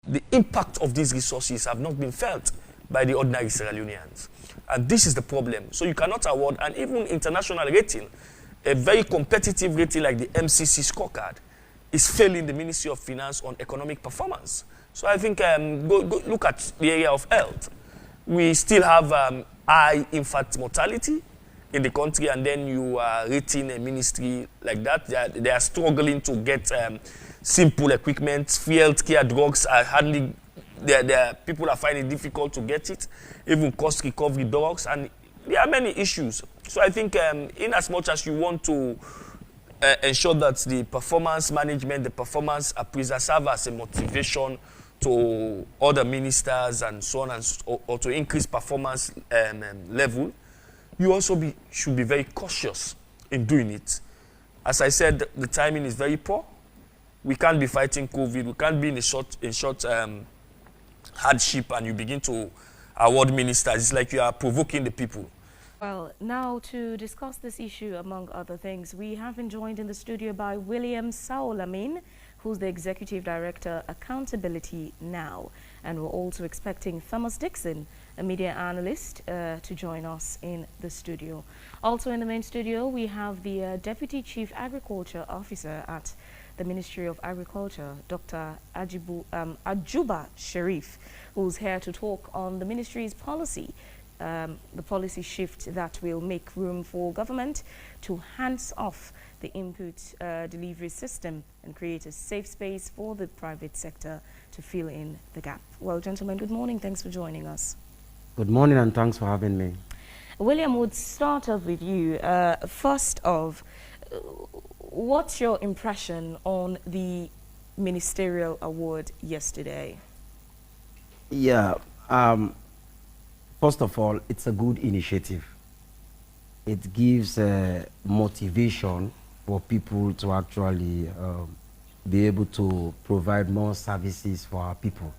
the impact of these resources have not been felt by the ordinary Sierra Leoneans. And this is the problem. So you cannot award, and even international rating, a very competitive rating like the MCC scorecard, is failing the Ministry of Finance on economic performance. So I think go look at the area of health. We still have high infant mortality in the country, and then you are rating a ministry like that. They are struggling to get simple equipment. Free healthcare drugs are hardly, people are finding it difficult to get it, even cost recovery drugs, and there are many issues. So I think in as much as you want to ensure that the performance management, the performance appraiser serve as a motivation to other ministers and so on, or to increase performance level, you also should be very cautious in doing it. As I said, the timing is very poor. We can't be fighting COVID. We can't be in a short hardship and you begin to award ministers. It's like you are provoking the people. Well, now to discuss this issue, among other things, we have been joined in the studio by William Saolamin, who's the Executive Director, Accountability Now. And we're also expecting Thomas Dixon, a media analyst, to join us in the studio. Also in the main studio, we have the Deputy Chief Agriculture Officer at the Ministry of Agriculture, Dr. Ajuba Sharif, who's here to talk on the ministry's policy, the policy shift that will make room for government to hands off the input delivery system and create a safe space for the private sector to fill in the gap. Well, gentlemen, good morning. Thanks for joining us. Good morning, and thanks for having me. William, would start off with you. First off, what's your impression on the ministerial award yesterday? Yeah, first of all, it's a good initiative. It gives motivation for people to actually be able to provide more services for our people.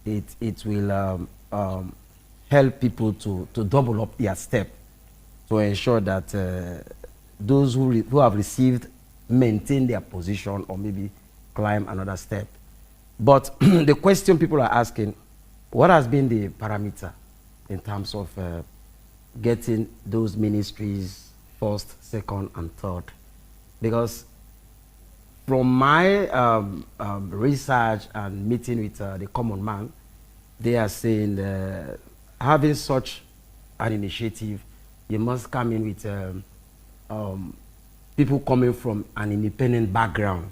It will help people to double up their step to ensure that those who have received maintain their position or maybe climb another step. But the question people are asking, what has been the parameter in terms of getting those ministries first, second, and third? Because from my research and meeting with the common man, they are saying having such an initiative, you must come in with people coming from an independent background.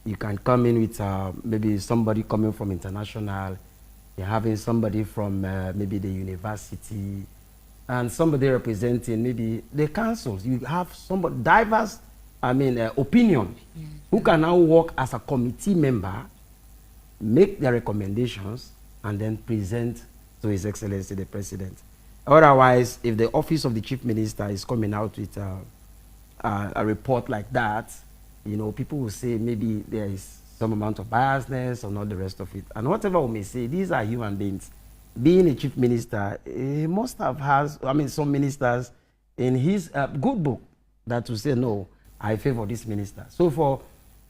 You can come in with maybe somebody coming from international, you're having somebody from maybe the university, and somebody representing maybe the councils. You have somebody diverse, opinion, who can now work as a committee member, make their recommendations, and then present to His Excellency the President. Otherwise, if the office of the Chief Minister is coming out with a report like that, you know, people will say maybe there is some amount of biasness or not the rest of it. And whatever we may say, these are human beings. Being a Chief Minister, he must have some ministers in his good book that will say, no, I favor this minister. So for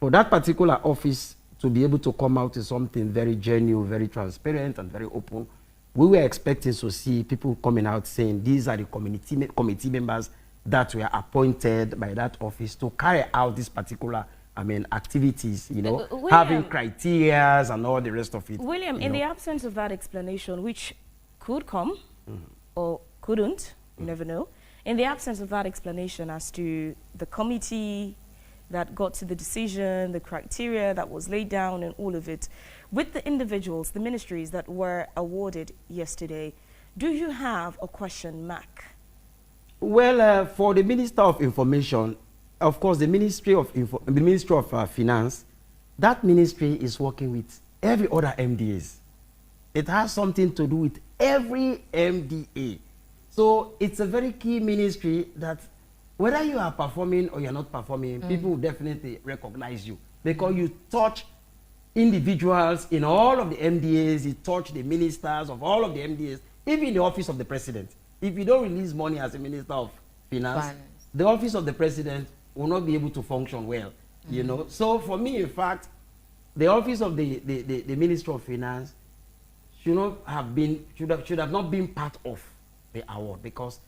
that particular office to be able to come out with something very genuine, very transparent, and very open, we were expecting to see people coming out saying these are the committee members that were appointed by that office to carry out this particular activities, you know, William, having criteria and all the rest of it. William, in the absence of that explanation, which could come or couldn't, you never know, in the absence of that explanation as to the committee that got to the decision, the criteria that was laid down and all of it, with the individuals, the ministries that were awarded yesterday, do you have a question mark? Well, for the Minister of Information, of course, the Ministry of Finance, that ministry is working with every other MDAs. It has something to do with every MDA. So it's a very key ministry that whether you are performing or you're not performing, people will definitely recognize you because you touch individuals in all of the MDAs, you touch the ministers of all of the MDAs, even the office of the president. If you don't release money as a Minister of Finance, the office of the president will not be able to function well, you know. So for me, in fact, the office of the Minister of Finance should have not been part of the award, because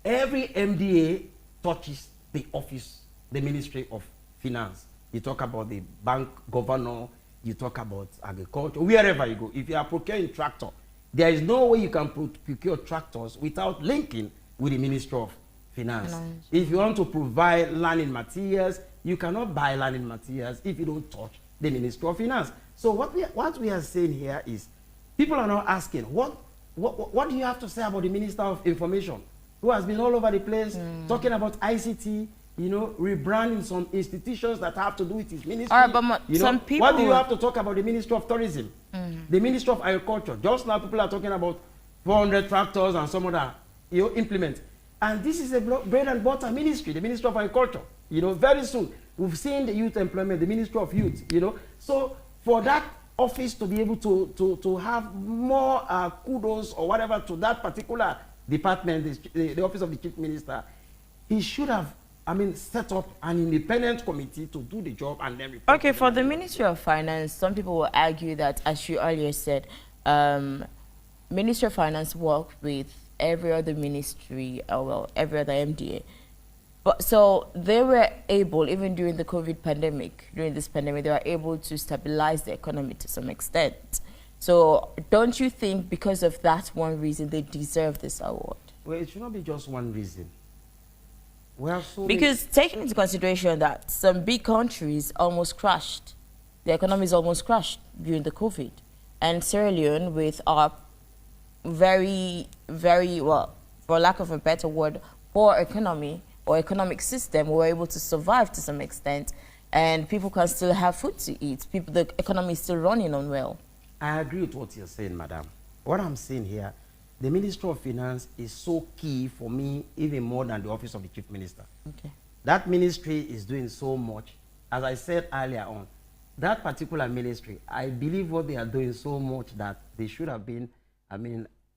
every MDA touches the office, the Ministry of Finance. You talk about the bank governor, you talk about agriculture, wherever you go. If you are procuring tractor, there is no way you can procure tractors without linking with the Ministry of Finance. If you want to provide learning materials, you cannot buy learning materials if you don't touch the Ministry of Finance. So what we are saying here is, people are now asking, what do you have to say about the Minister of Information, who has been all over the place talking about ICT, rebranding some institutions that have to do with his ministry. All right, but some people... What do you have to talk about the Ministry of Tourism, the Ministry of Agriculture? Just now people are talking about 400 tractors and some other implements. And this is a bread and butter ministry, the Ministry of Agriculture. Very soon, we've seen the youth employment, the Ministry of Youth, So for that office to be able to have more kudos or whatever to that particular department, the office of the Chief Minister, he should have, set up an independent committee to do the job and then report. Okay, for the Ministry of Finance, some people will argue that, as you earlier said, Ministry of Finance work with every other ministry, every other MDA. But so they were able, even during the COVID pandemic, they were able to stabilize the economy to some extent. So don't you think because of that one reason they deserve this award? Well, it should not be just one reason. We have so because taking into consideration that some big countries almost crashed, the economies almost crashed during the COVID. And Sierra Leone, with our very, very, well, for lack of a better word, poor economy or economic system, were able to survive to some extent, and people can still have food to eat. The economy is still running on well. I agree with what you're saying, madam. What I'm saying here, the Ministry of Finance is so key for me, even more than the Office of the Chief Minister. Okay. That ministry is doing so much. As I said earlier on, that particular ministry, I believe what they are doing so much that they should have been,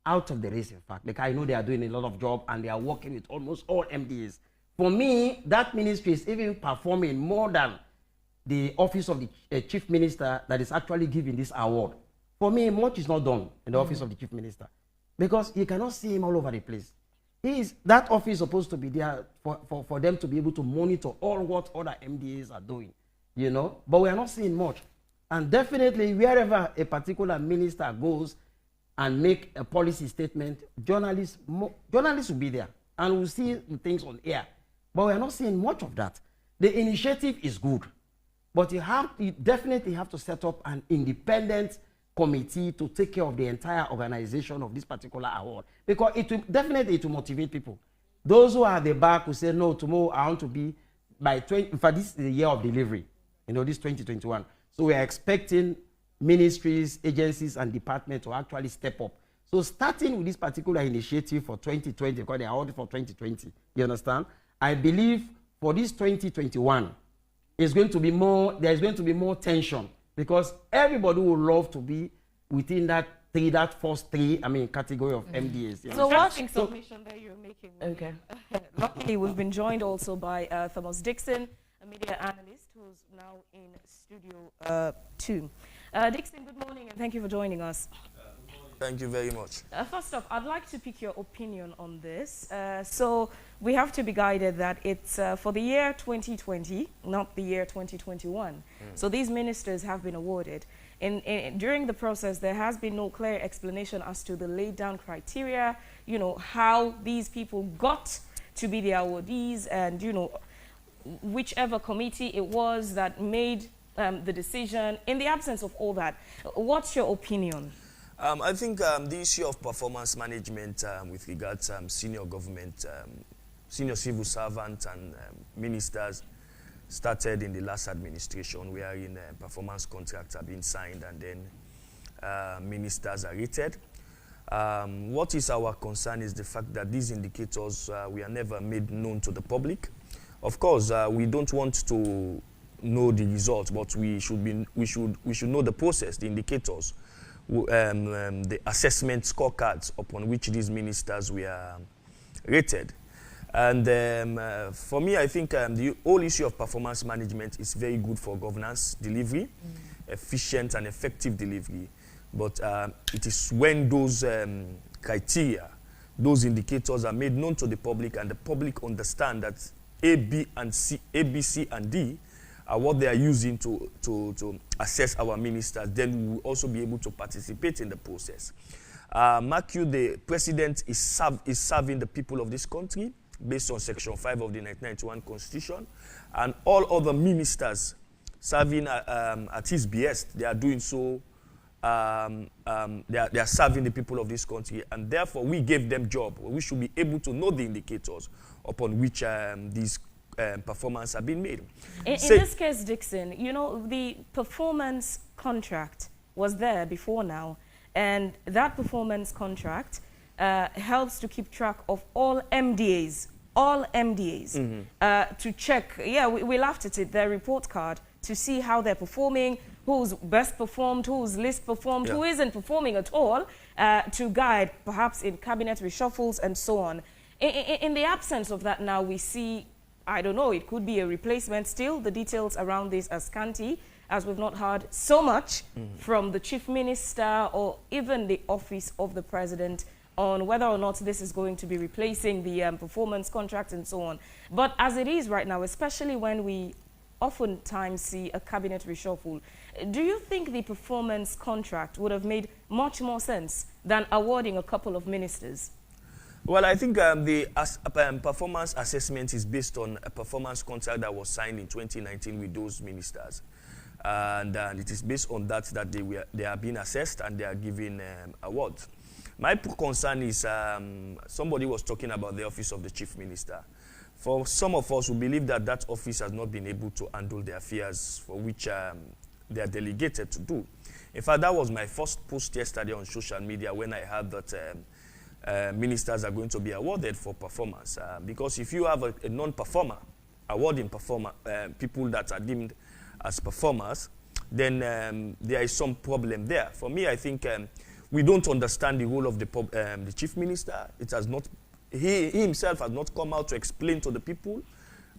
out of the race, in fact. Like, I know they are doing a lot of job and they are working with almost all MDAs. For me, that ministry is even performing more than the Office of the Chief Minister that is actually giving this award. For me, much is not done in the Office of the Chief Minister, because you cannot see him all over the place. That office is supposed to be there for them to be able to monitor all what other MDAs are doing, but we are not seeing much. And definitely, wherever a particular minister goes and make a policy statement, journalists will be there and will see things on air. But we are not seeing much of that. The initiative is good, but you definitely have to set up an independent committee to take care of the entire organization of this particular award, because it will motivate people. Those who are at the back will say, no, tomorrow I want to be for this is the year of delivery, this 2021. So we are expecting ministries, agencies, and departments to actually step up. So starting with this particular initiative for 2020, because they are ordered for 2020, you understand? I believe for this 2021, there's going to be more tension, because everybody would love to be within that first three category of MDAs. So what's the submission that you're making? Okay. Luckily, we've been joined also by Thomas Dixon, a media analyst who's now in Studio 2. Dixon, good morning, and thank you for joining us. Thank you very much. First off, I'd like to pick your opinion on this. So we have to be guided that it's for the year 2020, not the year 2021. So these ministers have been awarded. During the process, there has been no clear explanation as to the laid down criteria, how these people got to be the awardees, and, whichever committee it was that made the decision. In the absence of all that, what's your opinion? I think the issue of performance management with regards to senior government, senior civil servants and ministers started in the last administration, wherein performance contracts are being signed and then ministers are rated. What is our concern is the fact that these indicators we are never made known to the public. Of course, we don't want to know the results, but we should know the process, the indicators, the assessment scorecards upon which these ministers were rated. And for me, I think the whole issue of performance management is very good for governance delivery. efficient and effective delivery. But it is when those criteria, those indicators are made known to the public and the public understand that A, B, C, and D are what they are using to assess our ministers, then we will also be able to participate in the process. Mark you, the president is serving the people of this country based on Section 5 of the 1991 Constitution, and all other ministers serving at his behest, they are doing so, they are serving the people of this country, and therefore we gave them job. We should be able to know the indicators upon which these performance have been made. In this case, Dixon, you know, the performance contract was there before now, and that performance contract helps to keep track of all MDAs, to check, we laughed at it, their report card, to see how they're performing, who's best performed, who's least performed, who isn't performing at all, to guide perhaps in cabinet reshuffles and so on. In the absence of that now, we see, I don't know, it could be a replacement still. The details around this are scanty, as we've not heard so much from the chief minister or even the office of the president on whether or not this is going to be replacing the performance contract and so on. But as it is right now, especially when we oftentimes see a cabinet reshuffle, do you think the performance contract would have made much more sense than awarding a couple of ministers? Well, I think the performance assessment is based on a performance contract that was signed in 2019 with those ministers. And it is based on that they are being assessed and they are given awards. My concern is somebody was talking about the office of the chief minister. For some of us who believe that that office has not been able to handle the affairs for which they are delegated to do. In fact, that was my first post yesterday on social media when I heard that ministers are going to be awarded for performance. Because if you have a non-performer awarding people that are deemed as performers, then there is some problem there. For me, I think we don't understand the role of the chief minister. It has not, he himself has not come out to explain to the people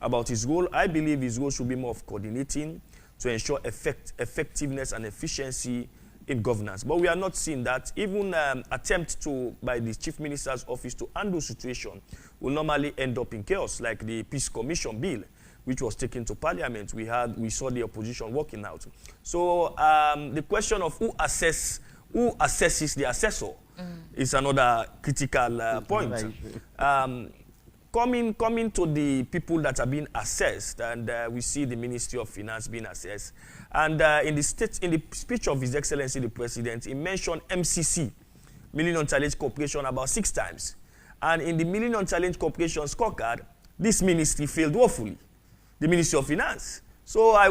about his role. I believe his role should be more of coordinating to ensure effectiveness and efficiency in governance. But we are not seeing that. Even attempt by the chief minister's office to handle situation will normally end up in chaos, like the Peace Commission bill, which was taken to Parliament. We saw the opposition working out. So the question of who assesses the assessor is another critical point. Coming to the people that are being assessed, and we see the Ministry of Finance being assessed. And in the speech of His Excellency the President, he mentioned MCC, Millennium Challenge Corporation, about 6 times. And in the Millennium Challenge Corporation scorecard, this ministry failed woefully, the Ministry of Finance. So I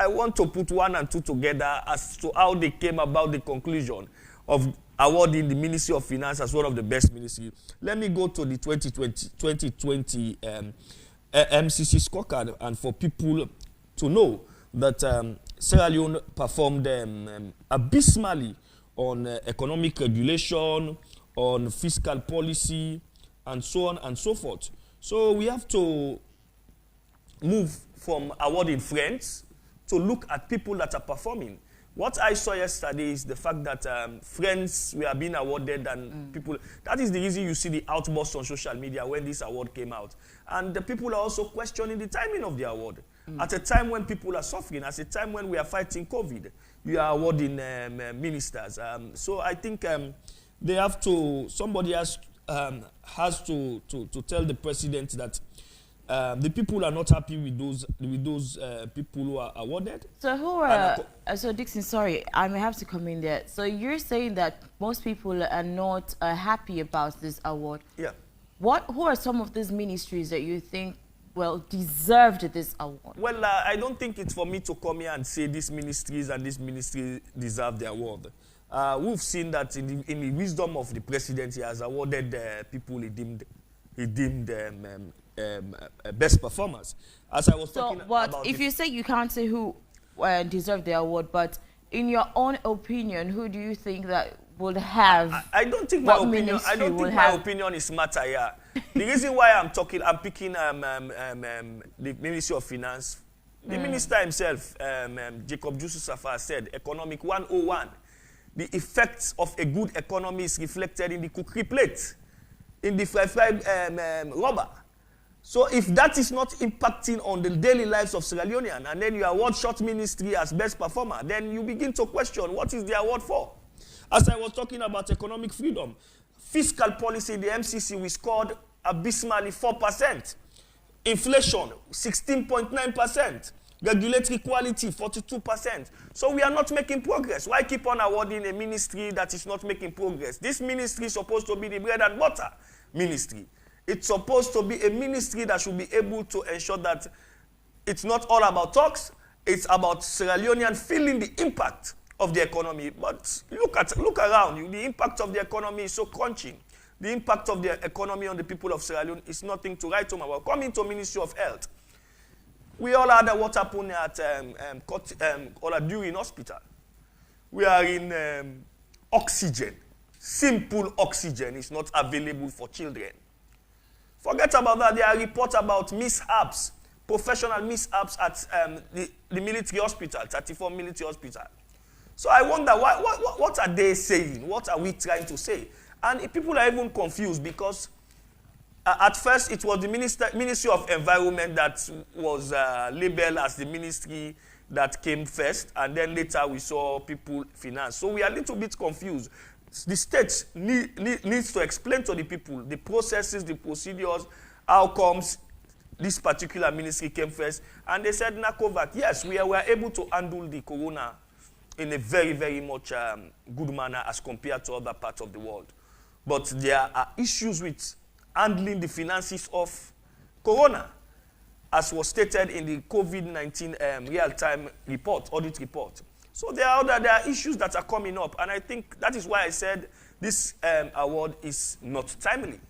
want to put 1 and 2 together as to how they came about the conclusion of awarding the Ministry of Finance as one of the best ministries. Let me go to the 2020 MCC scorecard, and for people to know that Sierra Leone performed abysmally on economic regulation, on fiscal policy, and so on and so forth. So we have to move from awarding friends to look at people that are performing. What I saw yesterday is the fact that friends were being awarded and people, that is the reason you see the outburst on social media when this award came out. And the people are also questioning the timing of the award. At a time when people are suffering, at a time when we are fighting COVID, you are awarding ministers. So I think they have to, somebody has to tell the president that the people are not happy with those people who are awarded. So who are? So Dixon, sorry, I may have to come in there. So you're saying that most people are not happy about this award. Yeah. Who are some of these ministries that you think, well, deserved this award? Well, I don't think it's for me to come here and say these ministries and this ministry deserve the award. We've seen that in the wisdom of the president, he has awarded people he deemed best performers. As I was talking about. If you say you can't say who deserved the award, but in your own opinion, who do you think that would have? I don't think my opinion. I don't think my opinion is matter here. The reason why I'm picking the Ministry of Finance The minister himself, Jacob Jusuf Safar, said, Economic 101, the effects of a good economy is reflected in the cookery plate, in the fried rubber. So if that is not impacting on the daily lives of Sierra Leonean, and then you award short ministry as best performer, then you begin to question what is the award for. As I was talking about economic freedom, fiscal policy, the MCC, we scored abysmally 4%. Inflation, 16.9%. Regulatory quality, 42%. So we are not making progress. Why keep on awarding a ministry that is not making progress? This ministry is supposed to be the bread and butter ministry. It's supposed to be a ministry that should be able to ensure that it's not all about talks, it's about Sierra Leonean feeling the impact of the economy. But look around you, the impact of the economy is so crunching. The impact of the economy on the people of Sierra Leone is nothing to write home about. Coming to Ministry of Health, we all had what happened at Durin Hospital. We are in oxygen. Simple oxygen is not available for children. Forget about that. There are reports about mishaps, professional mishaps at the military hospital, 34 military hospital. So I wonder, what are they saying? What are we trying to say? And people are even confused because at first it was the Ministry of Environment that was labeled as the ministry that came first, and then later we saw people finance. So we are a little bit confused. The state needs to explain to the people the processes, the procedures, how comes this particular ministry came first. And they said, NACOVAC, yes, we were able to handle the corona in a very, very much good manner as compared to other parts of the world. But there are issues with handling the finances of corona, as was stated in the COVID-19 real-time report, audit report. So there are issues that are coming up, and I think that is why I said this award is not timely.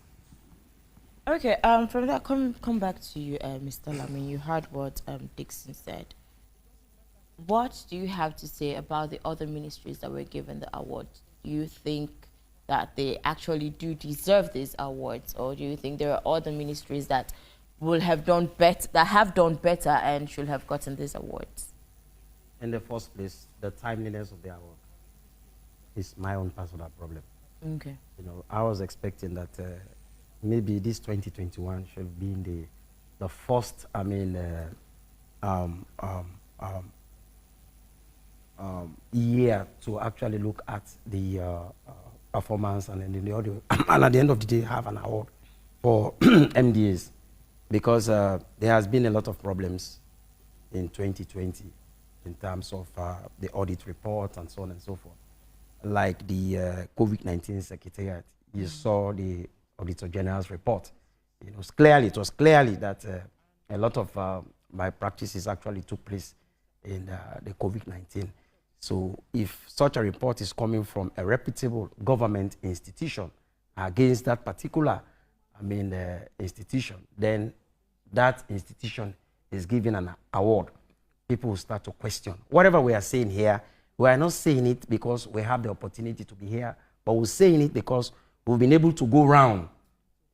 Okay, from that, come back to you, Mr. Lamin. You heard what Dixon said. What do you have to say about the other ministries that were given the award? Do you think that they actually do deserve these awards, or do you think there are other ministries that will have done better, and should have gotten these awards? In the first place, the timeliness of the award is my own personal problem. Okay. You know, I was expecting that maybe this 2021 should be in the first, year to actually look at the performance, and then the audio, and at the end of the day have an award for MDAs, because there has been a lot of problems in 2020 in terms of the audit report and so on and so forth. Like the COVID-19 Secretariat, you saw the Auditor General's report. It was clearly that a lot of malpractices actually took place in the COVID-19. So if such a report is coming from a reputable government institution against that particular institution, then that institution is given an award. People will start to question. Whatever we are saying here, we are not saying it because we have the opportunity to be here, but we're saying it because we've been able to go around.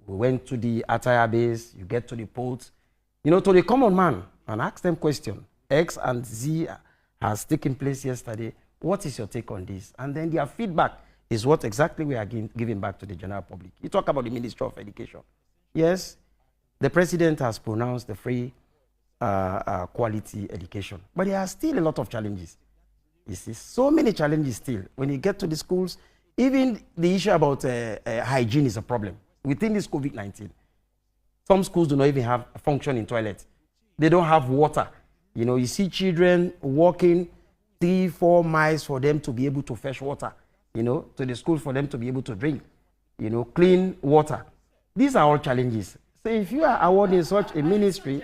We went to the attire base, you get to the ports, to the common man, and ask them question. X and Z has taken place yesterday. What is your take on this? And then their feedback is what exactly we are giving back to the general public. You talk about the Ministry of Education. Yes, the president has pronounced the free quality education, but there are still a lot of challenges. You see, so many challenges still. When you get to the schools, even the issue about hygiene is a problem. Within this COVID-19, some schools do not even have a functioning toilet. They don't have water. You see children walking 3-4 miles for them to be able to fetch water, to the school for them to be able to drink, clean water. These are all challenges. So if you are awarding such a ministry,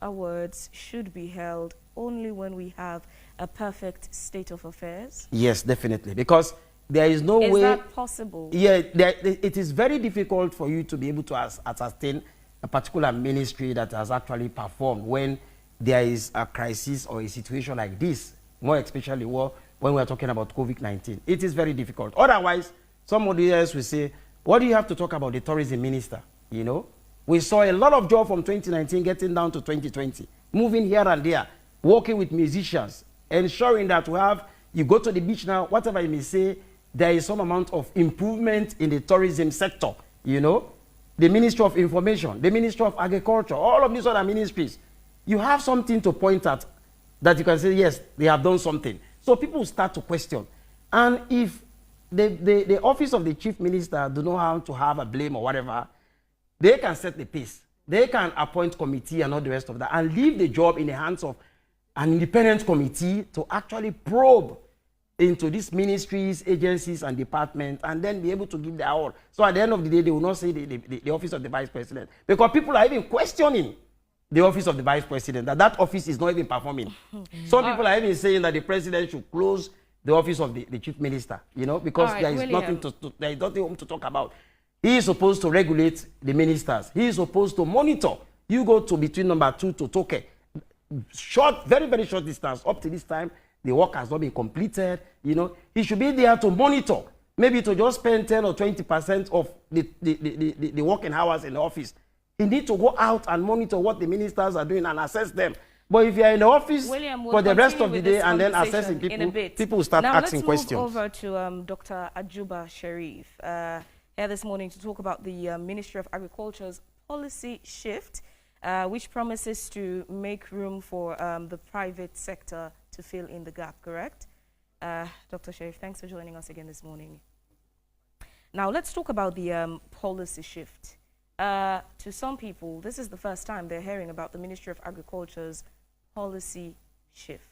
awards should be held only when we have a perfect state of affairs? Yes, definitely, because there is no way. Is that possible? Yeah, it is very difficult for you to be able to ascertain a particular ministry that has actually performed when there is a crisis or a situation like this, more especially when we are talking about COVID-19. It is very difficult. Otherwise, somebody else will say, what do you have to talk about the tourism minister? We saw a lot of job from 2019 getting down to 2020, moving here and there, working with musicians, ensuring that we have, you go to the beach now, whatever you may say, there is some amount of improvement in the tourism sector, you know. The Ministry of Information, the Ministry of Agriculture, all of these other ministries. You have something to point at that you can say, yes, they have done something. So people start to question. And if the office of the chief minister do not have to have a blame or whatever, they can set the pace. They can appoint committee and all the rest of that and leave the job in the hands of an independent committee to actually probe into these ministries, agencies, and departments, and then be able to give their all. So at the end of the day, they will not say the office of the vice president. Because people are even questioning the office of the vice president, that office is not even performing. Some people are even saying that the president should close the office of the chief minister, you know, because there is nothing to talk about. He is supposed to regulate the ministers. He is supposed to monitor. You go to between number 2 to Toke. Short, very, very short distance. Up to this time, the work has not been completed. You know, he should be there to monitor. Maybe to just spend 10 or 20% of the working hours in the office. He needs to go out and monitor what the ministers are doing and assess them. But if you're in the office for the rest of the day and then assessing people, people will start asking questions. Now let's move over to Dr. Ajuba Sharif here this morning to talk about the Ministry of Agriculture's policy shift, which promises to make room for the private sector to fill in the gap, correct? Dr. Sharif, thanks for joining us again this morning. Now let's talk about the policy shift. To some people, this is the first time they're hearing about the Ministry of Agriculture's policy shift.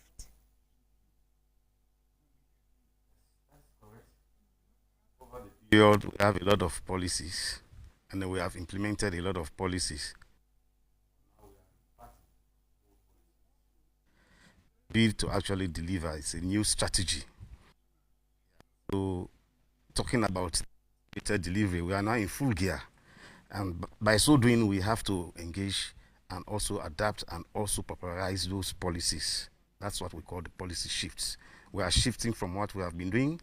Over the period, we have a lot of policies, and then we have implemented a lot of policies. Bid to actually deliver, it's a new strategy. So, talking about delivery, we are now in full gear. And by so doing, we have to engage and also adapt and also popularize those policies. That's what we call the policy shifts. We are shifting from what we have been doing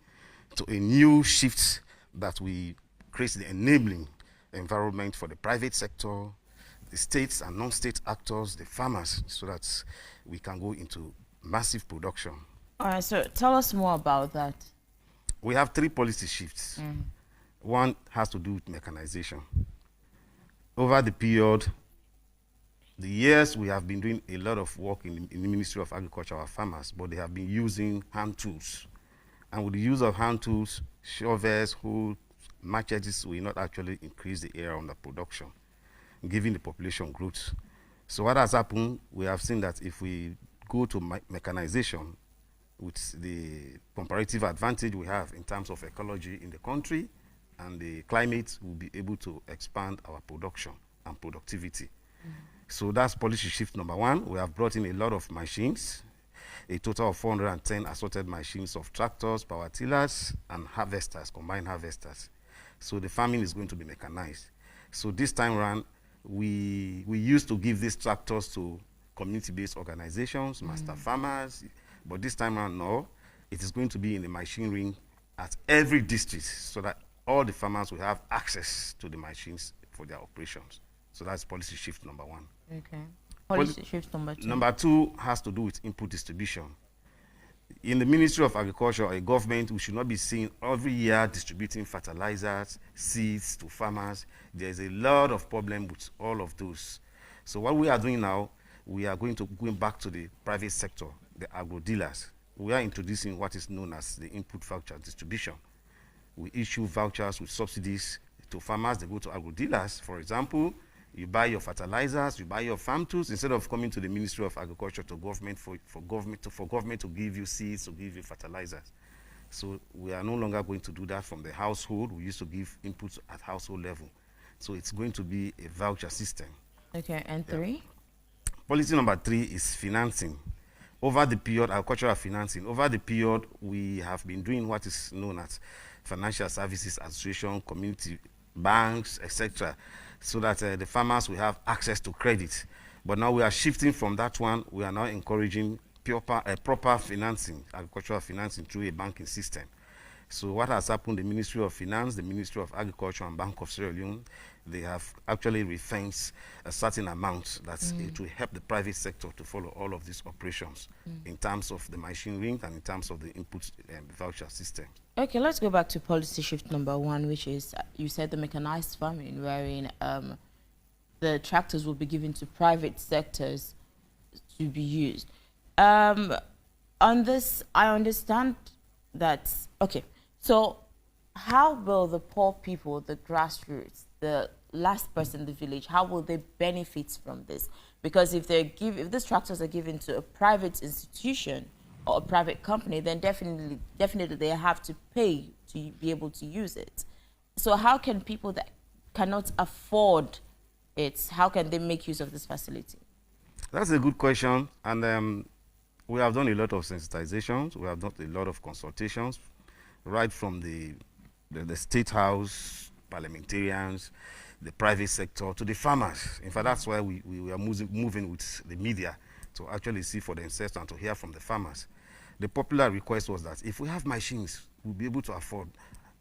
to a new shift that we create the enabling environment for the private sector, the states and non-state actors, the farmers, so that we can go into massive production. All right, so tell us more about that. We have 3 policy shifts. One has to do with mechanization. Over the period, the years, we have been doing a lot of work in the Ministry of Agriculture, our farmers, but they have been using hand tools. And with the use of hand tools, shovels, hoes, machetes will not actually increase the area under production, given the population growth. So what has happened, we have seen that if we go to mechanization, with the comparative advantage we have in terms of ecology in the country, and the climate will be able to expand our production and productivity. So that's policy shift number 1. We have brought in a lot of machines, a total of 410 assorted machines of tractors, power tillers, and harvesters, combined harvesters. So the farming is going to be mechanized. So this time around, we used to give these tractors to community-based organizations, master farmers, but this time around, no, it is going to be in the machinery at every district so that all the farmers will have access to the machines for their operations. So that's policy shift number 1. Okay. Policy shift number 2. Number 2 has to do with input distribution. In the Ministry of Agriculture, a government, we should not be seen every year distributing fertilizers, seeds to farmers. There's a lot of problem with all of those. So what we are doing now, we are going back to the private sector, the agro dealers. We are introducing what is known as the input voucher distribution. We issue vouchers with subsidies to farmers. They go to agro dealers. For example, you buy your fertilizers, you buy your farm tools, instead of coming to the Ministry of Agriculture to government for government to give you seeds, to give you fertilizers. So we are no longer going to do that from the household. We used to give inputs at household level. So it's going to be a voucher system. Okay, and 3? Policy number 3 is financing. Over the period, agricultural financing, over the period, we have been doing what is known as Financial Services Association, community banks, etc., so that the farmers will have access to credit. But now we are shifting from that one. We are now encouraging proper financing, agricultural financing through a banking system. So what has happened, the Ministry of Finance, the Ministry of Agriculture and Bank of Sierra Leone, they have actually refinanced a certain amount that's to help the private sector to follow all of these operations in terms of the machinery and in terms of the input voucher system. Okay, let's go back to policy shift number 1, which is, you said the mechanized farming, wherein the tractors will be given to private sectors to be used. On this, I understand that, okay, so how will the poor people, the grassroots, the last person in the village, how will they benefit from this? Because if these tractors are given to a private institution or a private company, then definitely they have to pay to be able to use it. So how can people that cannot afford it, how can they make use of this facility? That's a good question, and we have done a lot of sensitizations, we have done a lot of consultations, right from the State House, parliamentarians, the private sector, to the farmers. In fact, that's why we are moving with the media to actually see for themselves and to hear from the farmers. The popular request was that if we have machines, we'll be able to afford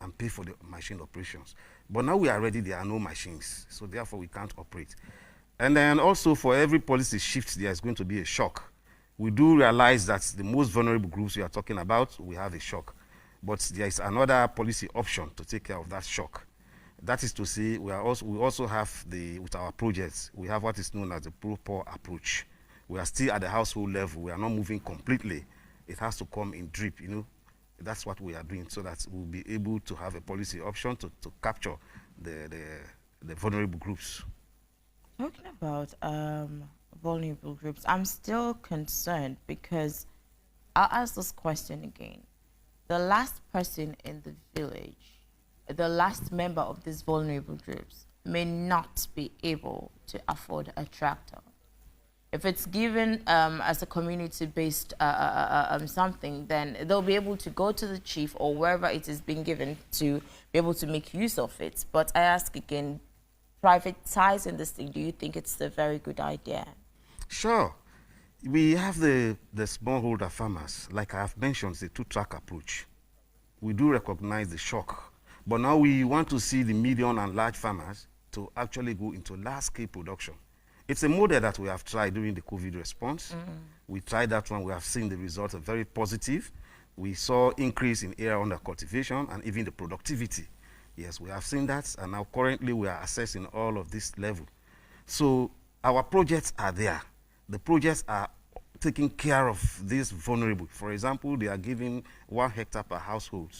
and pay for the machine operations. But now we are ready, there are no machines, so therefore we can't operate. And then also for every policy shift, there is going to be a shock. We do realize that the most vulnerable groups we are talking about, we have a shock. But there is another policy option to take care of that shock. That is to say, we also have with our projects, we have what is known as the pro-poor approach. We are still at the household level. We are not moving completely. It has to come in drip, you know. That's what we are doing, so that we'll be able to have a policy option to capture the vulnerable groups. Talking about vulnerable groups, I'm still concerned because I'll ask this question again. The last person in the village, the last member of these vulnerable groups, may not be able to afford a tractor. If it's given as a community-based something, then they'll be able to go to the chief or wherever it is being given to be able to make use of it. But I ask again, privatizing this thing, do you think it's a very good idea? Sure. We have the smallholder farmers. Like I have mentioned, it's a two-track approach. We do recognize the shock. But now we want to see the medium and large farmers to actually go into large-scale production. It's a model that we have tried during the COVID response. We tried that one. We have seen the results are very positive. We saw increase in area under cultivation and even the productivity. Yes, we have seen that, and now currently we are assessing all of this level. So our projects are there. The projects are taking care of these vulnerable. For example, they are giving 1 hectare per household,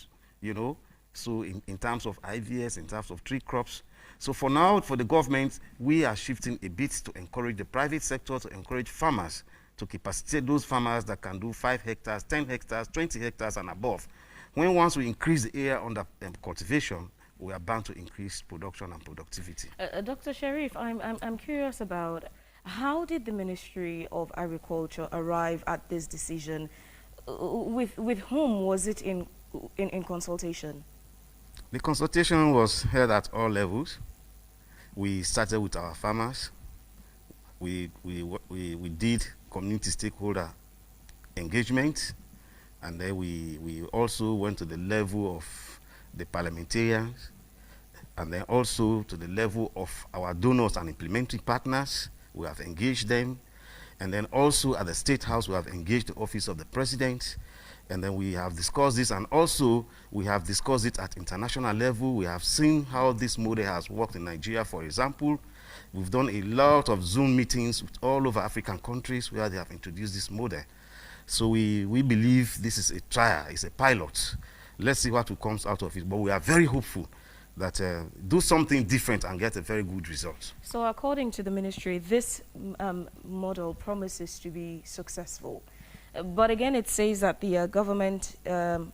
you know, so in terms of IVS, in terms of tree crops. So for now, for the government, we are shifting a bit to encourage the private sector, to encourage farmers, to capacitate those farmers that can do 5 hectares, 10 hectares, 20 hectares and above. Once we increase the area under cultivation, we are bound to increase production and productivity. Dr. Sharif, I'm curious about how did the Ministry of Agriculture arrive at this decision? With whom was it in consultation? The consultation was held at all levels. We started with our farmers. We did community stakeholder engagement, and then we also went to the level of the parliamentarians, and then also to the level of our donors and implementing partners. We have engaged them, and then also at the State House we have engaged the Office of the President, and then we have discussed this, and also we have discussed it at international level. We have seen how this model has worked in Nigeria, for example. We've done a lot of Zoom meetings with all over African countries where they have introduced this model. So we believe this is a trial, it's a pilot. Let's see what comes out of it, but we are very hopeful that do something different and get a very good result. So according to the ministry, this model promises to be successful. But again, it says that the government, the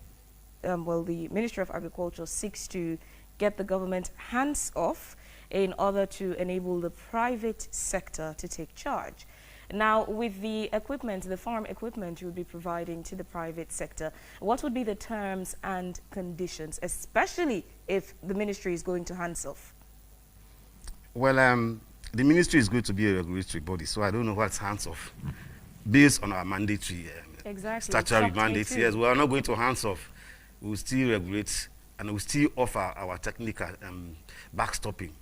Ministry of Agriculture seeks to get the government hands off in order to enable the private sector to take charge. Now, with the equipment, the farm equipment you would be providing to the private sector, what would be the terms and conditions, especially if the ministry is going to hands off? Well, the ministry is going to be a regulatory body, so I don't know what's hands off. Based on our mandatory statutory mandates, yes, we are not going to hands off. we will still regulate and we will still offer our technical backstopping.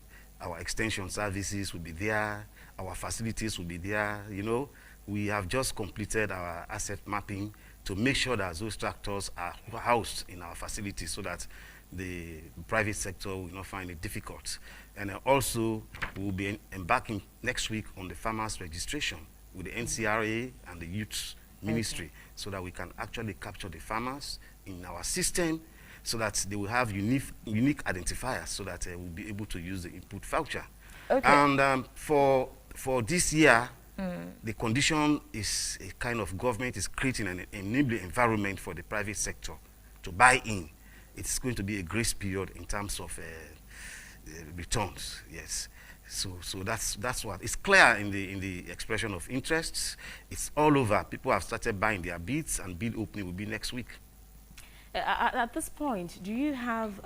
Our extension services will be there, our facilities will be there, you know. We have just completed our asset mapping to make sure that those tractors are housed in our facilities so that the private sector will not find it difficult. And also, we will be embarking next week on the farmers registration with the NCRA and the youth ministry, so that we can actually capture the farmers in our system so that they will have unique identifiers so that we'll be able to use the input voucher. Okay. And for this year, the condition is a kind of government is creating an enabling environment for the private sector to buy in. It's going to be a grace period in terms of returns, yes. So that's what it's clear in the expression of interests. It's all over. People have started buying their bids, and bid opening will be next week. At this point, do you have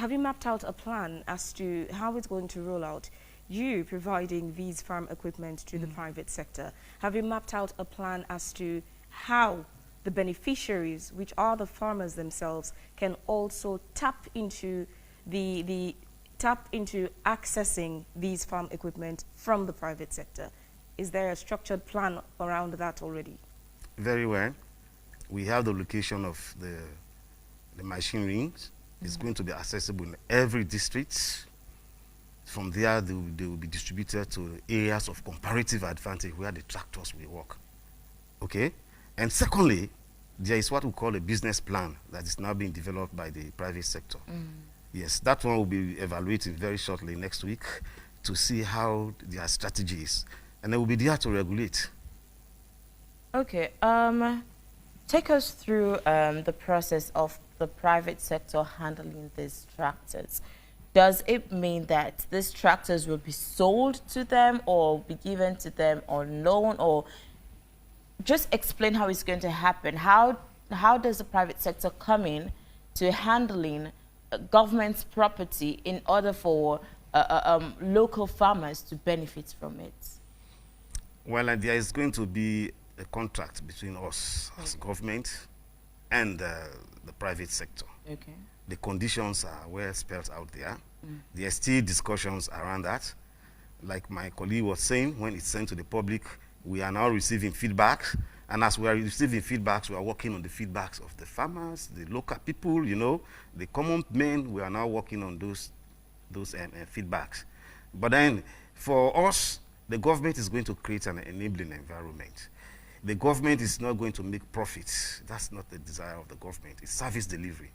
you mapped out a plan as to how it's going to roll out? You providing these farm equipment to the private sector, have you mapped out a plan as to how the beneficiaries, which are the farmers themselves, can also tap into accessing these farm equipment from the private sector? Is there a structured plan around that already? Very well. We have the location of the machineries. It's going to be accessible in every district. From there, they will be distributed to areas of comparative advantage where the tractors will work. Okay? And secondly, there is what we call a business plan that is now being developed by the private sector. Yes, that one will be evaluated very shortly next week to see how their strategy is. And they will be there to regulate. Okay. Take us through the process of the private sector handling these tractors. Does it mean that these tractors will be sold to them or be given to them on loan, or just explain how it's going to happen? How does the private sector come in to handling government's property in order for local farmers to benefit from it? Well, there is going to be a contract between us as government and the private sector. Okay. The conditions are well spelled out there. There are still discussions around that. Like my colleague was saying, when it's sent to the public, we are now receiving feedback. And as we are receiving feedbacks, we are working on the feedbacks of the farmers, the local people, you know, the common men. We are now working on those feedbacks. But then, for us, the government is going to create an enabling environment. The government is not going to make profits. That's not the desire of the government. It's service delivery.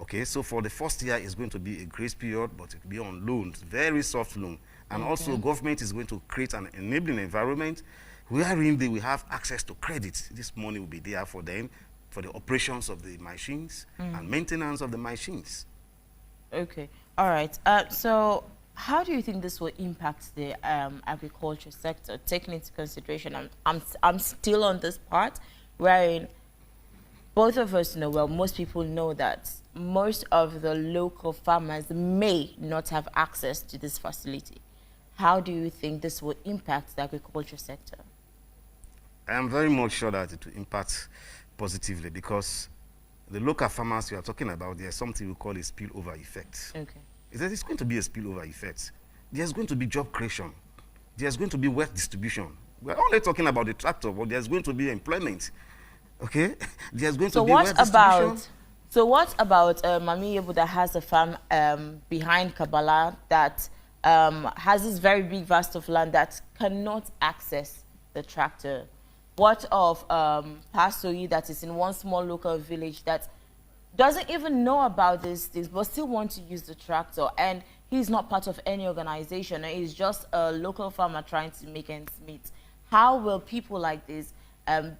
Okay, so for the first year, it's going to be a grace period, but it will be on loans, very soft loan. And also, government is going to create an enabling environment wherein they will have access to credit. This money will be there for them, for the operations of the machines and maintenance of the machines. Okay, all right. So how do you think this will impact the agriculture sector, taking into consideration, I'm still on this part, wherein both of us know, well, most people know that most of the local farmers may not have access to this facility. How do you think this will impact the agriculture sector? I am very much sure that it will impact positively, because the local farmers we are talking about, there's something we call a spillover effect. Okay. There's going to be a spillover effect. There's going to be job creation. There's going to be wealth distribution. We're only talking about the tractor, but there's going to be employment. Okay? There's going to be wealth distribution. So what about Mami Yebu that has a farm behind Kabbalah that has this very big vast of land that cannot access the tractor? What of Pasoyi that is in one small local village that doesn't even know about these things but still want to use the tractor, and he's not part of any organization, and he's just a local farmer trying to make ends meet? How will people like this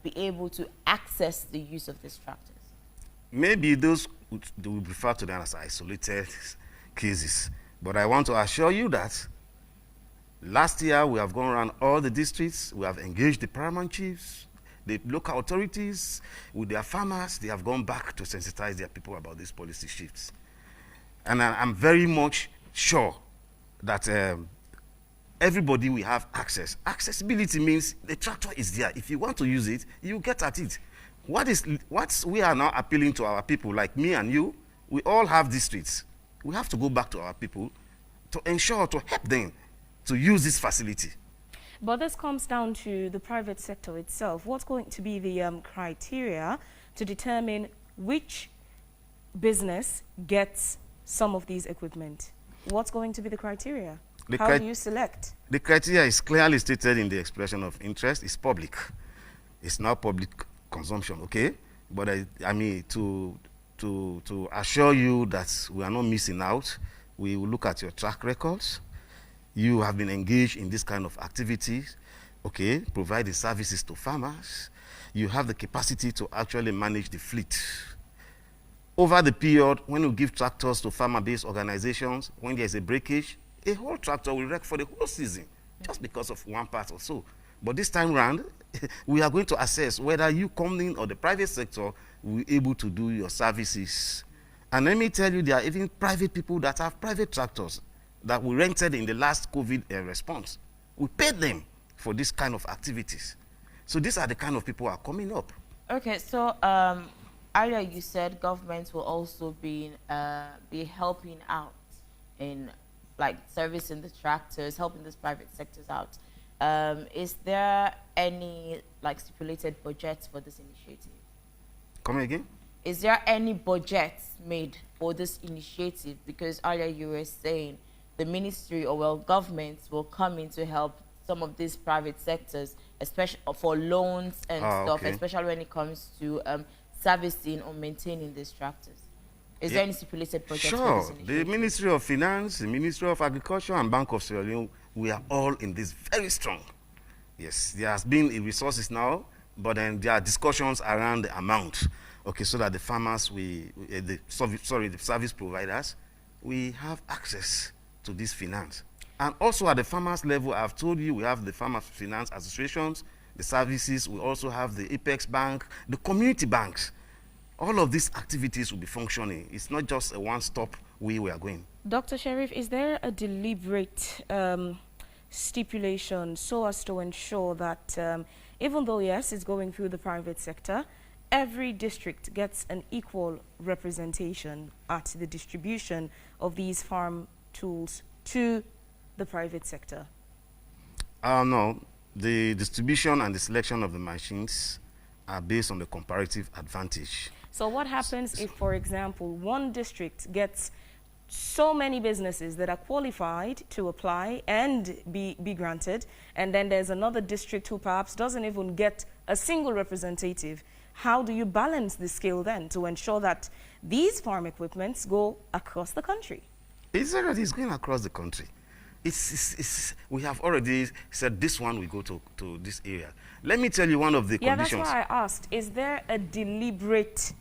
be able to access the use of these tractors? Maybe those they will refer to them as isolated cases. But I want to assure you that last year we have gone around all the districts. We have engaged the paramount chiefs, the local authorities, with their farmers. They have gone back to sensitize their people about these policy shifts. And I'm very much sure that everybody will have access. Accessibility means the tractor is there. If you want to use it, you get at it. What we are now appealing to our people, like me and you, we all have districts. We have to go back to our people to ensure, to help them to use this facility. But this comes down to the private sector itself. What's going to be the criteria to determine which business gets some of these equipment? What's going to be the criteria? How do you select? The criteria is clearly stated in the expression of interest. It's public. It's not public consumption, okay? But I mean, to assure you that we are not missing out, we will look at your track records. You have been engaged in this kind of activities, okay? Providing services to farmers. You have the capacity to actually manage the fleet. Over the period, when you give tractors to farmer-based organizations, when there's a breakage, a whole tractor will wreck for the whole season, just because of one part or so. But this time round, we are going to assess whether you company or the private sector will be able to do your services. And let me tell you, there are even private people that have private tractors that we rented in the last COVID response. We paid them for this kind of activities. So these are the kind of people who are coming up. Okay, so earlier you said governments will also be helping out in like servicing the tractors, helping these private sectors out. Is there any like stipulated budgets for this initiative? Come again? Is there any budgets made for this initiative? Because earlier you were saying the ministry or well governments will come in to help some of these private sectors, especially for loans and stuff, okay. especially when it comes to servicing or maintaining these tractors. Is there any stipulated budget for this initiative? The Ministry of Finance, the Ministry of Agriculture, and Bank of Sierra Leone, we are all in this very strong. Yes, there has been resources now, but then there are discussions around the amount. Okay, so that the farmers, the service providers, we have access to this finance. And also at the farmers level, I've told you, we have the farmers finance associations, the services, we also have the Apex Bank, the community banks. All of these activities will be functioning. It's not just a one-stop way we are going. Dr. Sheriff, is there a deliberate stipulation so as to ensure that even though, yes, it's going through the private sector, every district gets an equal representation at the distribution of these farm tools to the private sector? No. The distribution and the selection of the machines are based on the comparative advantage. So what happens if, for example, one district gets so many businesses that are qualified to apply and be granted, and then there's another district who perhaps doesn't even get a single representative? How do you balance the scale then to ensure that these farm equipments go across the country? It's already going across the country. We have already said this one will go to this area. Let me tell you one of the conditions. Yeah, that's why I asked. Is there a deliberate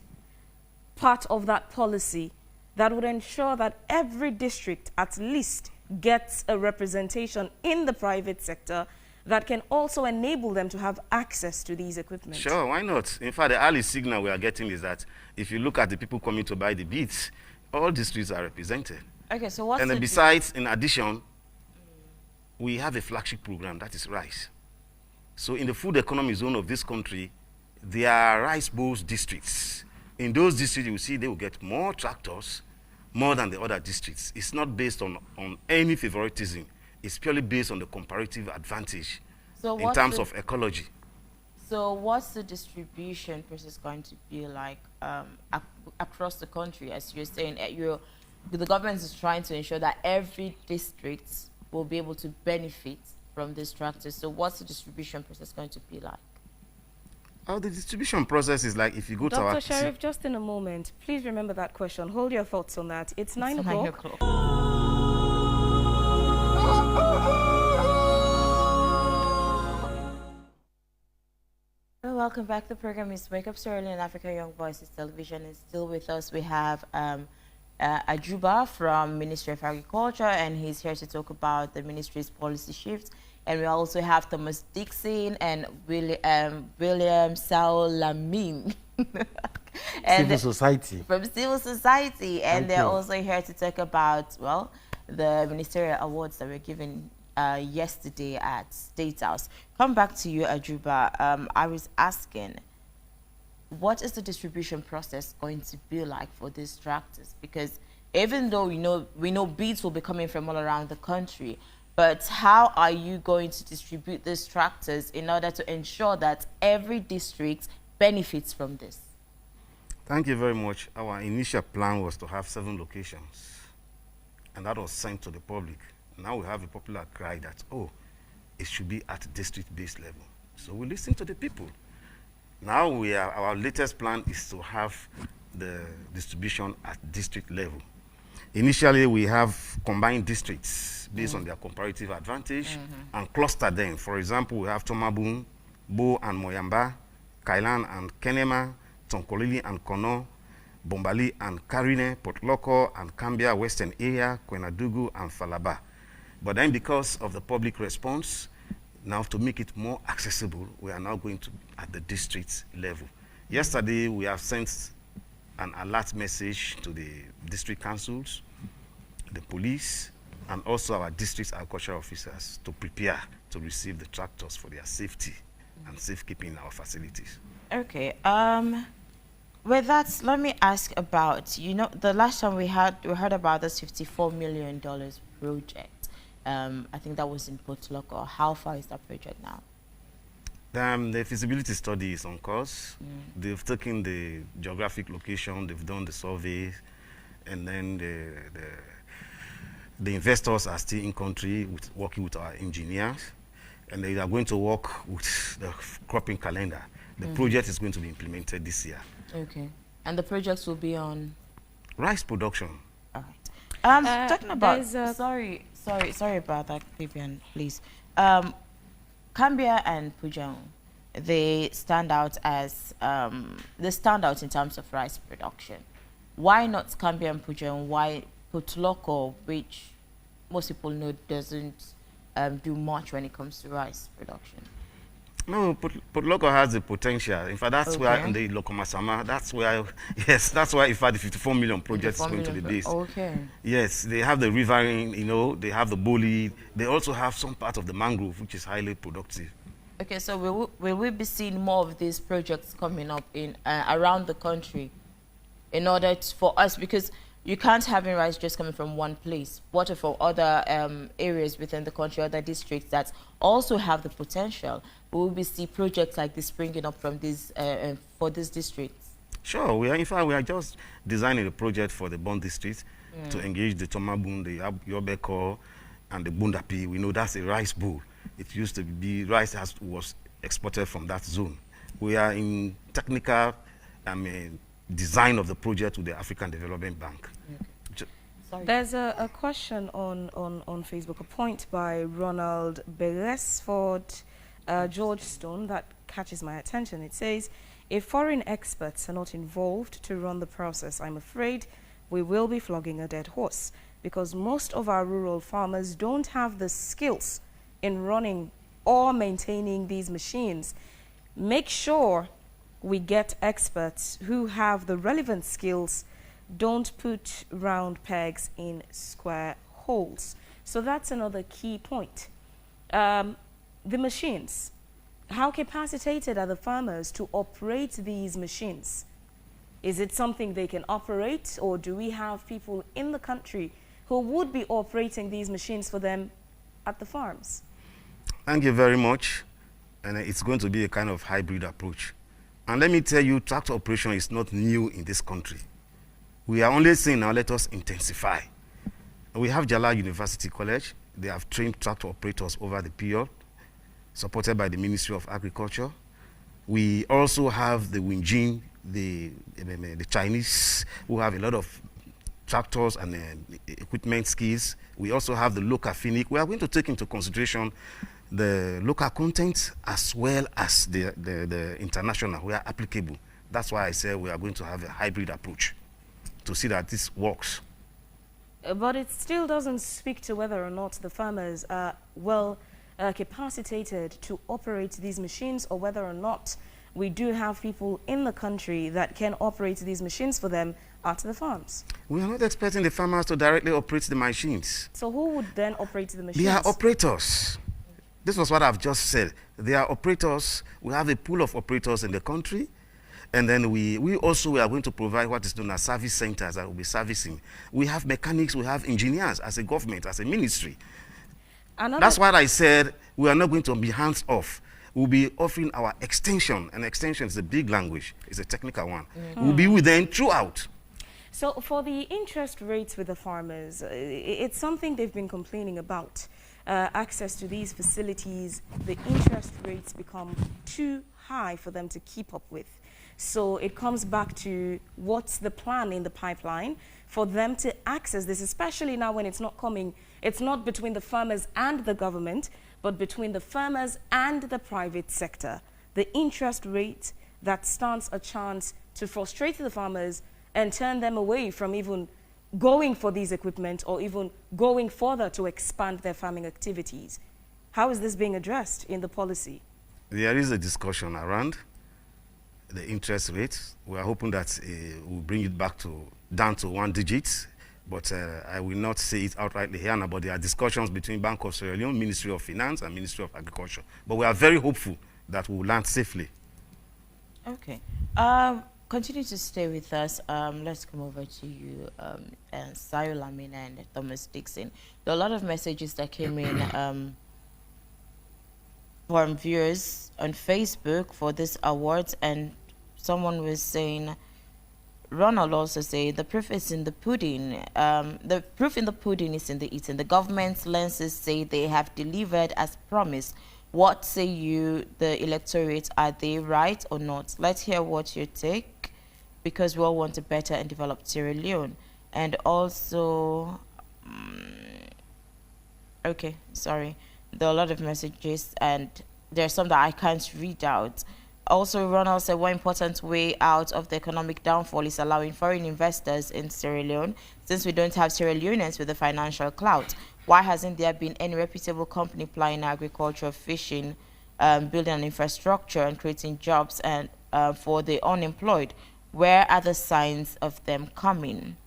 part of that policy that would ensure that every district at least gets a representation in the private sector that can also enable them to have access to these equipment? Sure, why not? In fact, the early signal we are getting is that if you look at the people coming to buy the beads, all districts are represented. Okay, so what's and then besides, in addition, we have a flagship program, that is rice. So in the food economy zone of this country, there are rice bowls districts. In those districts, you will see they will get more tractors, more than the other districts. It's not based on any favoritism. It's purely based on the comparative advantage in terms of ecology. So what's the distribution process going to be like across the country? As you're saying, the government is trying to ensure that every district will be able to benefit from these tractors. So what's the distribution process going to be like? Oh, the distribution process is like if you go to our... Dr. Sheriff, just in a moment, please remember that question. Hold your thoughts on that. It's 9 o'clock. Welcome back. The program is Wake Up Sierra Leone Africa Young Voices Television. And still with us, we have Ajuba from Ministry of Agriculture, and he's here to talk about the ministry's policy shifts. And we also have Thomas Dixon and William Saul-Lamin. Civil society. From civil society. And they're also here to talk about, well, the ministerial awards that were given yesterday at State House. Come back to you, Ajuba. I was asking, what is the distribution process going to be like for these tractors? Because even though we know bids will be coming from all around the country, but how are you going to distribute these tractors in order to ensure that every district benefits from this? Thank you very much. Our initial plan was to have 7 locations, and that was sent to the public. Now we have a popular cry that, oh, it should be at district-based level. So we listen to the people. Now our latest plan is to have the distribution at district level. Initially, we have combined districts based on their comparative advantage and cluster them. For example, we have Tomabun, Bo and Moyamba, Kailan and Kenema, Tonkolili and Kono, Bombali and Karine, Port Loko and Cambia Western Area, Kwenadugu and Falaba. But then because of the public response, now to make it more accessible, we are now going to at the district level. Yesterday, we have sent an alert message to the district councils, the police, and also our district agricultural officers to prepare to receive the tractors for their safety and safekeeping in our facilities. Okay. With that, let me ask about, the last time we heard about this $54 million project. I think that was in Port Loko. How far is that project now? The feasibility study is on course. They've taken the geographic location, they've done the survey, and then the investors are still in country working with our engineers, and they are going to work with the cropping calendar. The project is going to be implemented this year. Okay. And the projects will be on? Rice production. All right. Talking about, sorry about that, Vivian, please. Cambia and Pujang, they stand out in terms of rice production. Why not Cambia and Pujang? Why Port Loko, which most people know doesn't do much when it comes to rice production? No, Port Loko has the potential. In fact, that's where in the Lokomasama, that's where in fact the 54 million project is going to be based. Okay. Yes, they have the riverine, they have the boli. They also have some part of the mangrove, which is highly productive. Okay, so will we be seeing more of these projects coming up in around the country in order for us, because you can't have rice just coming from one place. What if for other areas within the country, other districts that also have the potential? Will we see projects like this springing up from these for these districts? Sure. In fact, we are just designing a project for the Bond district to engage the Tomabun, the Yobeko, and the Bundapi. We know that's a rice bowl. It used to be rice was exported from that zone. We are in technical design of the project with the African Development Bank. Okay. There's a question on Facebook, a point by Ronald Beresford George Stone that catches my attention. It says, if foreign experts are not involved to run the process, I'm afraid we will be flogging a dead horse, because most of our rural farmers don't have the skills in running or maintaining these machines. Make sure we get experts who have the relevant skills. Don't put round pegs in square holes. So that's another key point. The machines, how capacitated are the farmers to operate these machines? Is it something they can operate, or do we have people in the country who would be operating these machines for them at the farms? Thank you very much. And it's going to be a kind of hybrid approach. And let me tell you, tractor operation is not new in this country. We are only saying now, let us intensify. We have Jala University College. They have trained tractor operators over the period, supported by the Ministry of Agriculture. We also have the Winjin, the Chinese, who have a lot of tractors and equipment skills. We also have the local Phoenix. We are going to take into consideration the local content as well as the international where applicable. That's why I said we are going to have a hybrid approach to see that this works. But it still doesn't speak to whether or not the farmers are well capacitated to operate these machines, or whether or not we do have people in the country that can operate these machines for them at the farms. We are not expecting the farmers to directly operate the machines. So who would then operate the machines? They are operators. This was what I've just said. They are operators. We have a pool of operators in the country. And then we also are going to provide what is known as service centers that will be servicing. We have mechanics, we have engineers as a government, as a ministry. That's why I said we are not going to be hands off. We'll be offering our extension, and extension is a big language, it's a technical one. We'll be with them throughout. So for the interest rates with the farmers, it's something they've been complaining about. Access to these facilities, the interest rates become too high for them to keep up with. So it comes back to what's the plan in the pipeline for them to access this, especially now when it's not coming, it's not between the farmers and the government, but between the farmers and the private sector. The interest rate that stands a chance to frustrate the farmers and turn them away from even going for these equipment or even going further to expand their farming activities. How is this being addressed in the policy? There is a discussion around the interest rate. We are hoping that we'll bring it back down to 1 digit, but I will not say it outrightly here now, but there are discussions between Bank of Sierra Leone, Ministry of Finance, and Ministry of Agriculture. But we are very hopeful that we will land safely. Okay. Continue to stay with us. Let's come over to you, Sayo Lamina and Thomas Dixon. There are a lot of messages that came in from viewers on Facebook for this awards, and someone was saying, Ronald also said, the proof is in the pudding. The proof in the pudding is in the eating. The government's lenses say they have delivered as promised. What say you, the electorate? Are they right or not? Let's hear what you take, because we all want a better and developed Sierra Leone. And also, okay, sorry. There are a lot of messages, and there are some that I can't read out. Also, Ronald said one important way out of the economic downfall is allowing foreign investors in Sierra Leone, since we don't have Sierra Leoneans with the financial clout. Why hasn't there been any reputable company plying agriculture, fishing, building an infrastructure and creating jobs and for the unemployed? Where are the signs of them coming?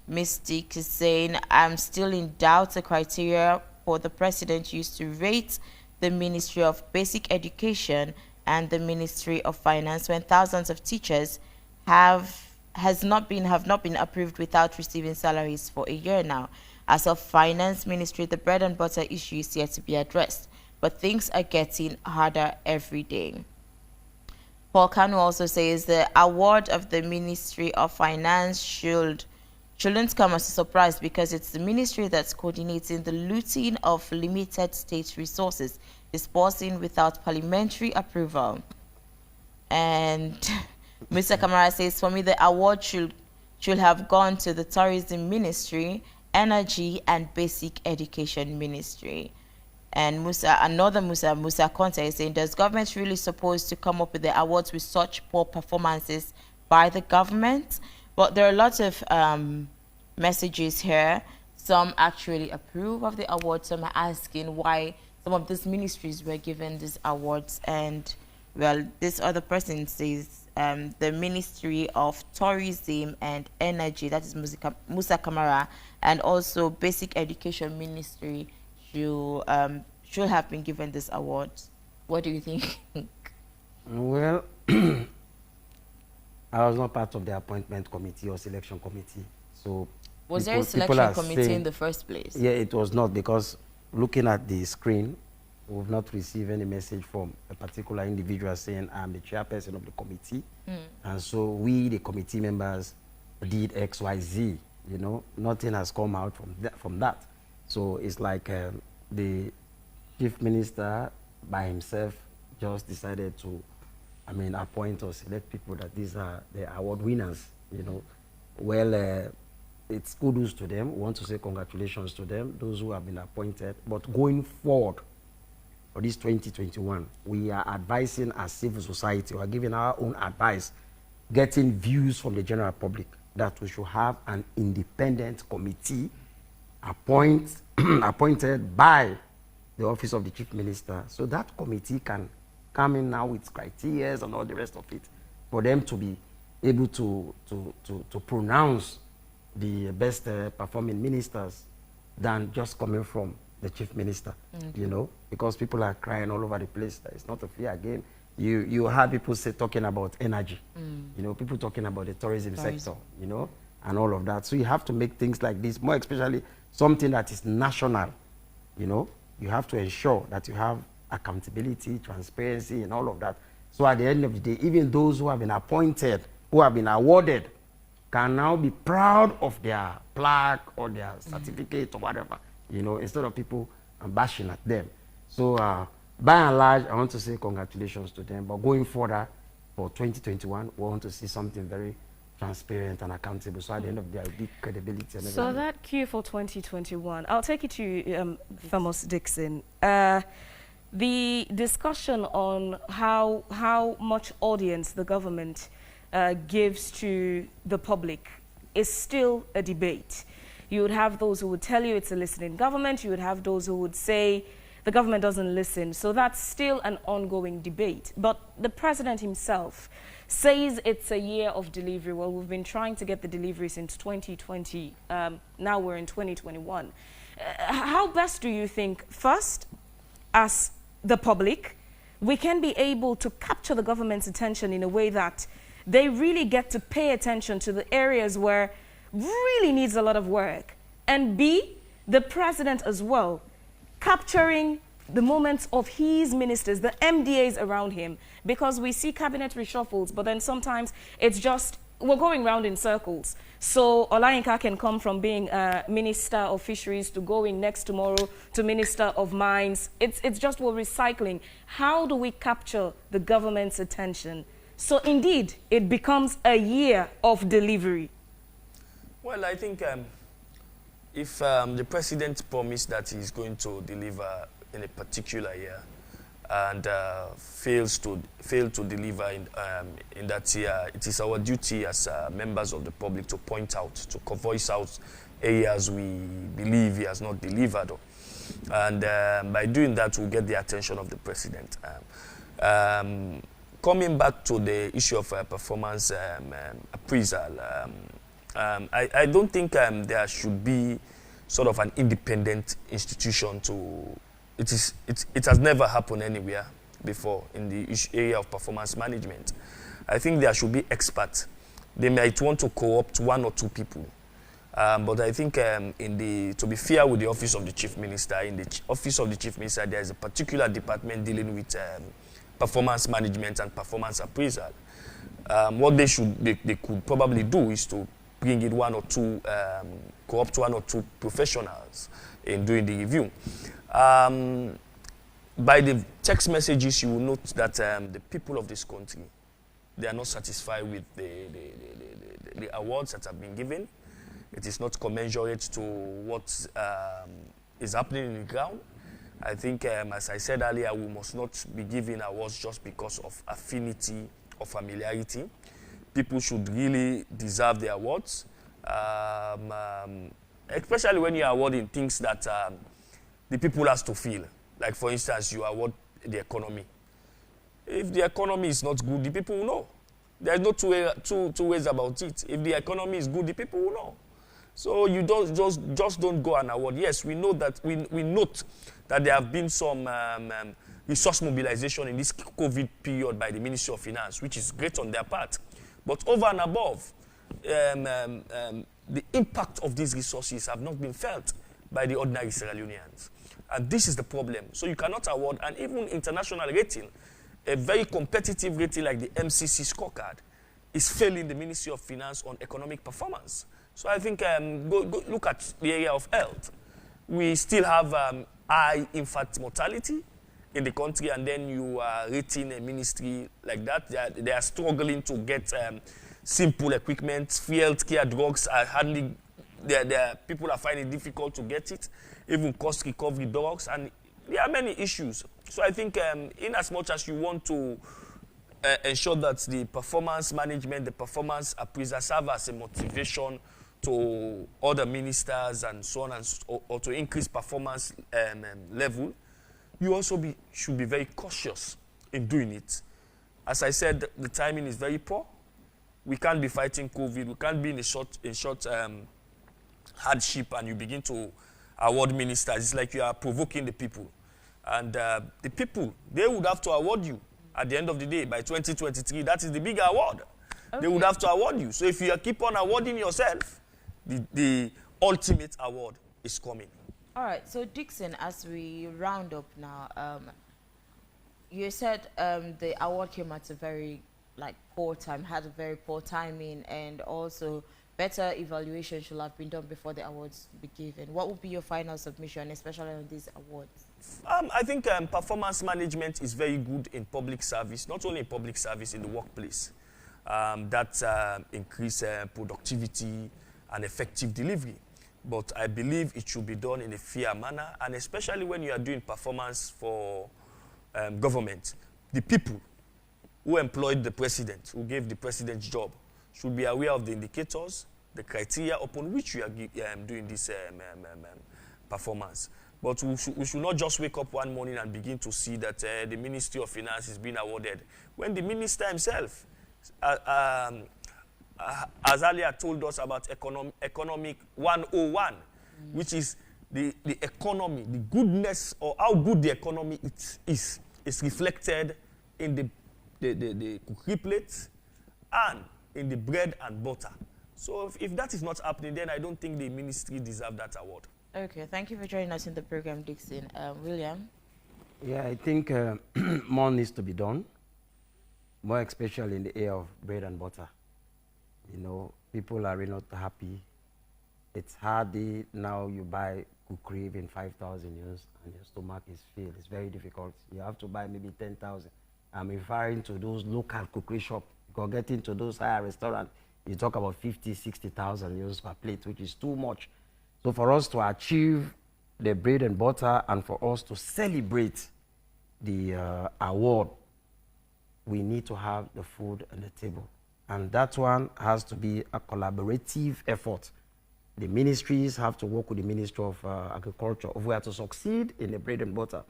Mystic is saying, I'm still in doubt the criteria for the president used to rate the Ministry of Basic Education and the Ministry of Finance when thousands of teachers have not been approved without receiving salaries for a year now. As of Finance Ministry, the bread and butter issue is yet to be addressed, but things are getting harder every day. Paul Kanu also says the award of the Ministry of Finance shouldn't come as a surprise, because it's the ministry that's coordinating the looting of limited state resources, disbursing without parliamentary approval. And Mr. Kamara says, for me, the award should have gone to the Tourism Ministry, Energy and Basic Education Ministry. And Musa Conte is saying, does government really supposed to come up with the awards with such poor performances by the government? But there are lots of messages here. Some actually approve of the awards. Some are asking why some of these ministries were given these awards. And, well, this other person says the Ministry of Tourism and Energy, that is Musa Kamara, and also Basic Education Ministry should have been given this award. What do you think? Well, I was not part of the appointment committee or selection committee. So was there a selection committee in the first place? Yeah, it was not, because looking at the screen, we've not received any message from a particular individual saying I'm the chairperson of the committee. And so we, the committee members, did X, Y, Z. You know, nothing has come out from that. So it's like the chief minister by himself just decided to, appoint or select people that these are the award winners, you know. Well, it's kudos to them. We want to say congratulations to them, those who have been appointed. But going forward, for this 2021, we are advising as civil society, we are giving our own advice, getting views from the general public, that we should have an independent committee appointed by the office of the chief minister. So that committee can come in now with criteria and all the rest of it, for them to be able to pronounce the best performing ministers than just coming from the chief minister, you know, because people are crying all over the place that it's not a fair game. You have people talking about energy, you know, people talking about the tourism sector, you know, and all of that. So you have to make things like this, more especially something that is national, you know. You have to ensure that you have accountability, transparency, and all of that. So at the end of the day, even those who have been appointed, who have been awarded, can now be proud of their plaque or their certificate or whatever, you know, instead of people bashing at them. So by and large, I want to say congratulations to them. But going further for 2021, we want to see something very transparent and accountable. So at the end of the day, there will be credibility and everything. So that cue for 2021, I'll take it to you, Thomas Dixon. The discussion on how much audience the government gives to the public is still a debate. You would have those who would tell you it's a listening government. You would have those who would say the government doesn't listen. So that's still an ongoing debate. But the president himself says it's a year of delivery. Well, we've been trying to get the delivery since 2020. Now we're in 2021. How best do you think, first, as the public, we can be able to capture the government's attention in a way that they really get to pay attention to the areas where really needs a lot of work, and B, the president as well, capturing the moments of his ministers, the MDAs around him, because we see cabinet reshuffles, but then sometimes it's just, we're going round in circles. So Olayinka can come from being Minister of Fisheries to going next tomorrow to Minister of Mines. It's just we're recycling. How do we capture the government's attention? So indeed, it becomes a year of delivery. Well, I think if the president promised that he's going to deliver in a particular year and fail to deliver in that year, it is our duty as members of the public to point out, to voice out areas we believe he has not delivered on. And by doing that, we'll get the attention of the president. Coming back to the issue of performance appraisal, I don't think there should be sort of an independent institution to. It has never happened anywhere before in the area of performance management. I think there should be experts. They might want to co-opt one or two people, but I think to be fair with the office of the chief minister, in the office of the chief minister, there is a particular department dealing with performance management and performance appraisal. What they could probably do is to bring in one or two, co-opt one or two professionals in doing the review. By the text messages, you will note that the people of this country, they are not satisfied with the awards that have been given. It is not commensurate to what is happening in the ground. I think, as I said earlier, we must not be giving awards just because of affinity or familiarity. People should really deserve the awards, especially when you're awarding things that the people has to feel. Like, for instance, you award the economy. If the economy is not good, the people will know. There's no two ways about it. If the economy is good, the people will know. So you don't just don't go and award. Yes, we know that we note that there have been some resource mobilization in this COVID period by the Ministry of Finance, which is great on their part. But over and above, the impact of these resources have not been felt by the ordinary Sierra Leoneans. And this is the problem. So you cannot award, and even international rating, a very competitive rating like the MCC scorecard, is failing the Ministry of Finance on economic performance. So I think go look at the area of health. We still have high infant mortality in the country, and then you are rating a ministry like that. They are struggling to get simple equipment. Free healthcare drugs are hardly, people are finding it difficult to get it, even cost recovery drugs, and there are many issues. So I think in as much as you want to ensure that the performance management, the performance appraisal serve as a motivation to other ministers and so on, or to increase performance level, you also should be very cautious in doing it. As I said, the timing is very poor. We can't be fighting COVID. We can't be in a short hardship, and you begin to award ministers. It's like you are provoking the people. And the people, they would have to award you at the end of the day by 2023. That is the big award. Okay. They would have to award you. So if you keep on awarding yourself, the ultimate award is coming. All right. So Dixon, as we round up now, you said the award came at a very poor time, had a very poor timing, and also better evaluation should have been done before the awards be given. What would be your final submission, especially on these awards? I think performance management is very good in public service, not only in public service, in the workplace. That increase productivity and effective delivery. But I believe it should be done in a fair manner, and especially when you are doing performance for government. The people who employed the president, who gave the president's job, should be aware of the indicators, the criteria upon which we are doing this performance. But we should not just wake up one morning and begin to see that the Ministry of Finance is being awarded, when the minister himself has earlier told us about economic 101, which is the economy, the goodness, or how good the economy is reflected in the cookery plates and in the bread and butter. So if that is not happening, then I don't think the ministry deserves that award. Okay, thank you for joining us in the program, Dixon. William? Yeah, I think more needs to be done, more especially in the area of bread and butter. You know, people are really not happy. It's hard now you buy cookery even 5,000 euros and your stomach is filled. It's very difficult. You have to buy maybe 10,000. I'm referring to those local cookery shops. Because getting to those higher restaurants, you talk about 50, 60,000 euros per plate, which is too much. So for us to achieve the bread and butter and for us to celebrate the award, we need to have the food on the table. And that one has to be a collaborative effort. The ministries have to work with the Ministry of Agriculture if we are to succeed in the bread and butter.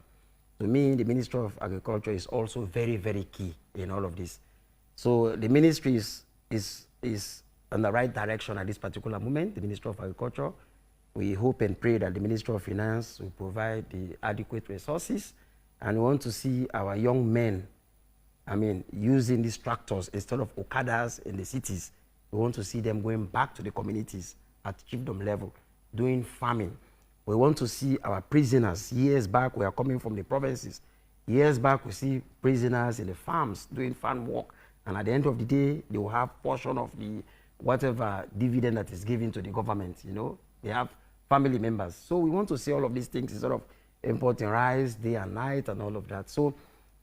To me, the Ministry of Agriculture is also very, very key in all of this. So the ministry is in the right direction at this particular moment, the Ministry of Agriculture. We hope and pray that the Ministry of Finance will provide the adequate resources, and we want to see our young men, using these tractors instead of Okadas in the cities. We want to see them going back to the communities at chiefdom level, doing farming. We want to see our prisoners. Years back, we are coming from the provinces. Years back, we see prisoners in the farms doing farm work. And at the end of the day, they will have portion of the whatever dividend that is given to the government, you know. They have family members. So we want to see all of these things instead of importing rice day and night and all of that. So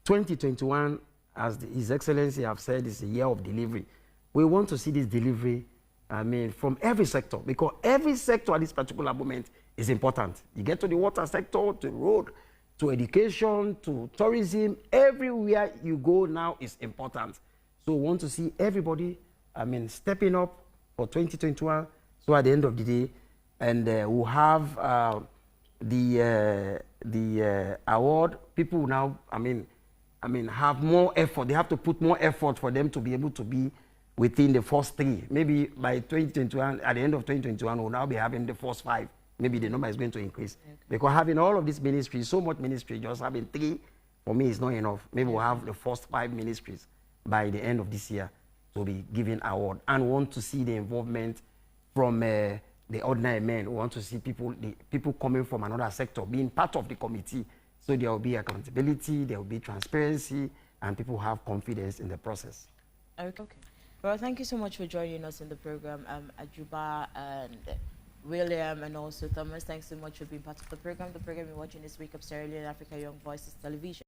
2021, as His Excellency have said, is a year of delivery. We want to see this delivery, from every sector, because every sector at this particular moment is important. You get to the water sector, to road, to education, to tourism, everywhere you go now is important. So we want to see everybody, stepping up for 2021. So at the end of the day, and we'll have the award. People now, have more effort. They have to put more effort for them to be able to be within the first three. Maybe by 2021, at the end of 2021, we'll now be having the first five. Maybe the number is going to increase. Okay. Because having all of these ministries, so much ministry, just having three, for me, is not enough. Maybe we'll have the first 5 ministries by the end of this year to be given award. And we want to see the involvement from the ordinary men. We want to see people coming from another sector being part of the committee. So there will be accountability, there will be transparency, and people have confidence in the process. Okay. Well, thank you so much for joining us in the program, Ajuba and William and also Thomas. Thanks so much for being part of the program. The program you're watching this week of Sierra Leone Africa Young Voices Television.